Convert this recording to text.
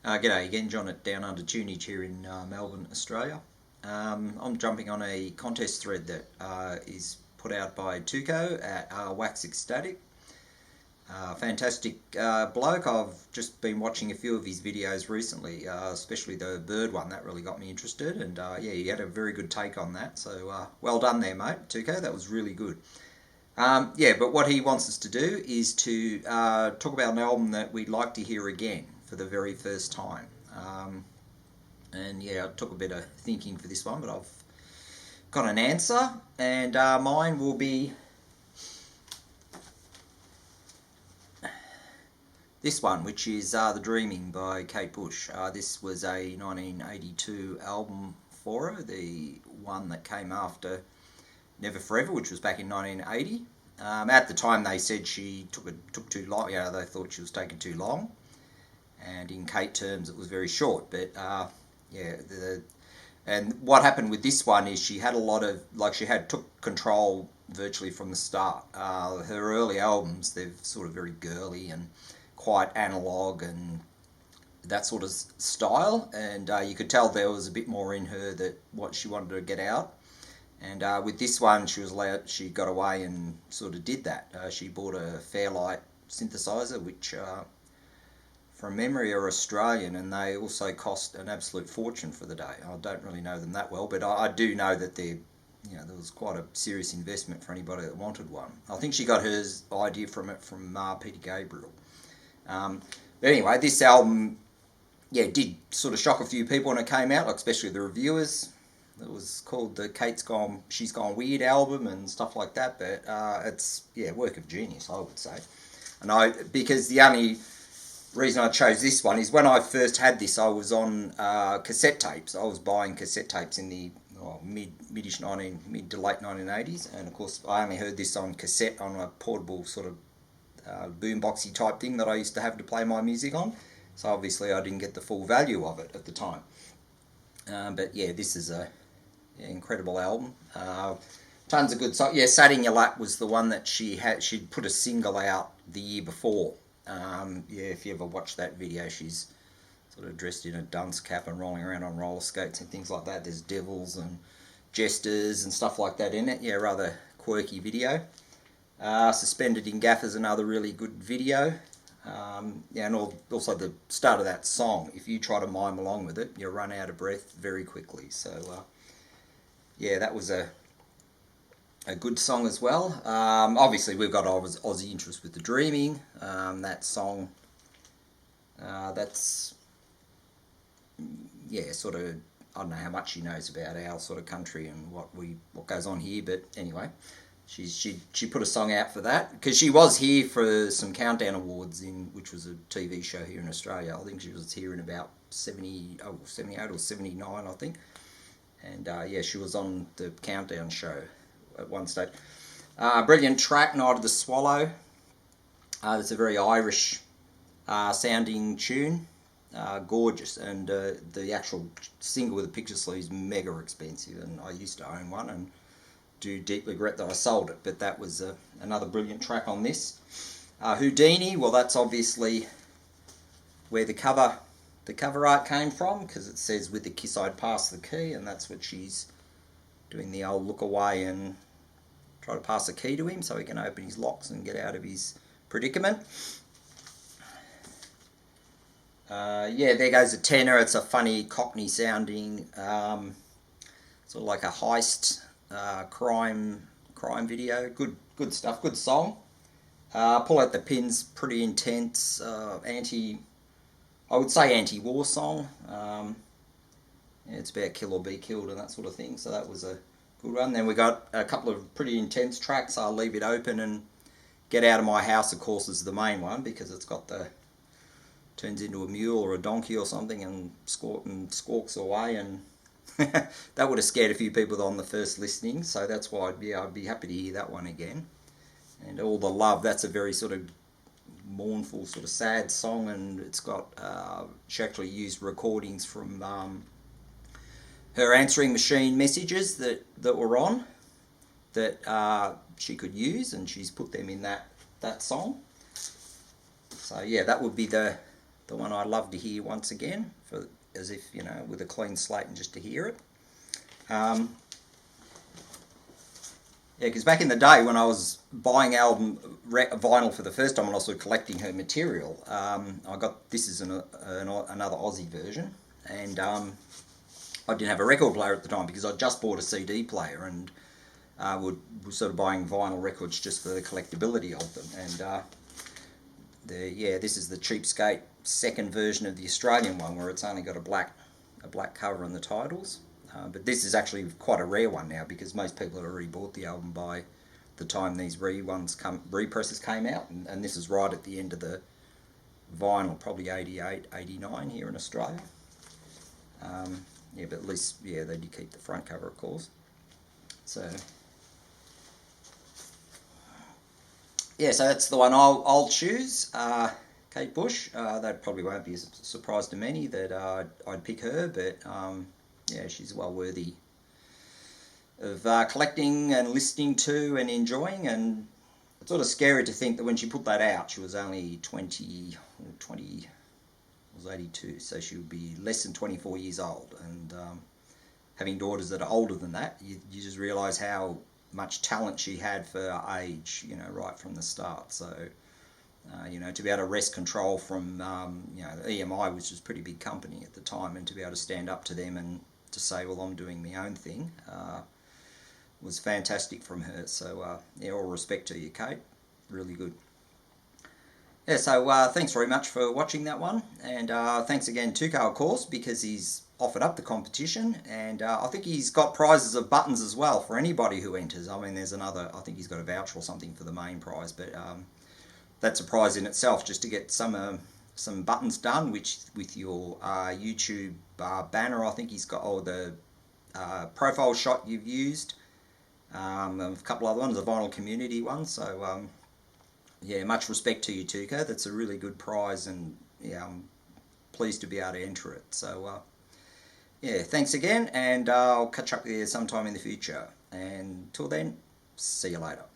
G'day again, John at Down Under Tunage here in Melbourne, Australia. I'm jumping on a contest thread that is put out by Tuco at Wax Ecstatic. Fantastic bloke. I've just been watching a few of his videos recently, especially the bird one. That really got me interested, and yeah, he had a very good take on that. So well done there, mate, Tuco. That was really good. Yeah, but what he wants us to do is to talk about an album that we'd like to hear again for the very first time. And yeah, it took a bit of thinking for this one, but I've got an answer, and mine will be this one, which is The Dreaming by Kate Bush. This was a 1982 album for her, the one that came after Never Forever, which was back in 1980. At the time, they said she took too long. You know, they thought she was taking too long, and in Kate terms, it was very short. But yeah, and what happened with this one is she had a lot of took control virtually from the start. Her early albums, they're sort of very girly and quite analog and that sort of style, and you could tell there was a bit more in her that what she wanted to get out. And with this one, she got away and sort of did that. She bought a Fairlight synthesizer, which from memory are Australian, and they also cost an absolute fortune for the day. I don't really know them that well, but I do know that there was quite a serious investment for anybody that wanted one. I think she got her idea from Peter Gabriel. But anyway, this album, yeah, did sort of shock a few people when it came out, like especially the reviewers. It was called the She's Gone Weird album and stuff like that, but it's, yeah, work of genius, I would say. And because the only reason I chose this one is when I first had this, I was on cassette tapes. I was buying cassette tapes in the mid to late 1980s, and of course I only heard this on cassette on a portable sort of boomboxy type thing that I used to have to play my music on. So obviously I didn't get the full value of it at the time. But yeah, this is a incredible album. Tons of good songs. Yeah, Sat in Your Lap was the one that she'd put a single out the year before. Yeah, if you ever watch that video, she's sort of dressed in a dunce cap and rolling around on roller skates and things like that. There's devils and jesters and stuff like that in it. Yeah, rather quirky video. Suspended in Gaffers, another really good video. Yeah, and also the start of that song, if you try to mime along with it, you'll run out of breath very quickly. So yeah, that was a good song as well. Obviously we've got Aussie interest with The Dreaming. That song, that's, yeah, sort of, I don't know how much she knows about our sort of country and what goes on here, but anyway, she put a song out for that, because she was here for some Countdown Awards, which was a TV show here in Australia. I think she was here in about 78 or 79, I think. And yeah, she was on the Countdown show at one stage. Brilliant track, Night of the Swallow. It's a very Irish sounding tune. Gorgeous, and the actual single with the picture sleeve is mega expensive, and I used to own one and do deeply regret that I sold it, but that was another brilliant track on this. Houdini, well, that's obviously where the cover art came from, because it says with the kiss I'd pass the key, and that's what she's doing, the old look away and try to pass the key to him so he can open his locks and get out of his predicament. Yeah, there goes a tenor. It's a funny Cockney sounding, sort of like a heist crime video. Good stuff, good song. Pull Out the Pins, pretty intense, I would say anti-war song. Yeah, it's about kill or be killed and that sort of thing, so that was a good one. Then we got a couple of pretty intense tracks. I'll Leave It Open and Get Out of My House, of course, is the main one, because it's got turns into a mule or a donkey or something and squawks away, and that would have scared a few people on the first listening, so that's why I'd be happy to hear that one again. And All the Love, that's a very sort of mournful, sort of sad song, and it's got she actually used recordings from her answering machine messages that were on that she could use, and she's put them in that song. So yeah, that would be the the one I'd love to hear once again, for as if, you know, with a clean slate and just to hear it. Yeah, because back in the day when I was buying vinyl for the first time and also collecting her material, I got this is another Aussie version, and I didn't have a record player at the time because I just bought a CD player and was sort of buying vinyl records just for the collectability of them. And this is the cheapskate second version of the Australian one, where it's only got a black cover and the titles. But this is actually quite a rare one now, because most people had already bought the album by the time these represses came out, and this is right at the end of the vinyl, probably 88, 89 here in Australia. But at least, they did keep the front cover, of course. So, so that's the one I'll choose. Kate Bush. That probably won't be a surprise to many that I'd pick her, but she's well worthy of collecting and listening to and enjoying. And it's sort of scary to think that when she put that out, she was only 20 was 82, so she would be less than 24 years old. And having daughters that are older than that, you just realise how much talent she had for her age, right from the start. So, to be able to wrest control from, EMI, which was a pretty big company at the time, and to be able to stand up to them and to say, well, I'm doing my own thing, was fantastic from her. So, all respect to you, Kate. Really good. So thanks very much for watching that one, and thanks again Tuco, of course, because he's offered up the competition, and I think he's got prizes of buttons as well for anybody who enters. I mean, there's another, I think he's got a voucher or something for the main prize, but that's a prize in itself, just to get some buttons done, which with your YouTube banner, I think he's got, the profile shot you've used, a couple other ones, a vinyl community one. So much respect to you, Tuco. That's a really good prize, and I'm pleased to be able to enter it. So thanks again, and I'll catch up with you sometime in the future. And till then, see you later.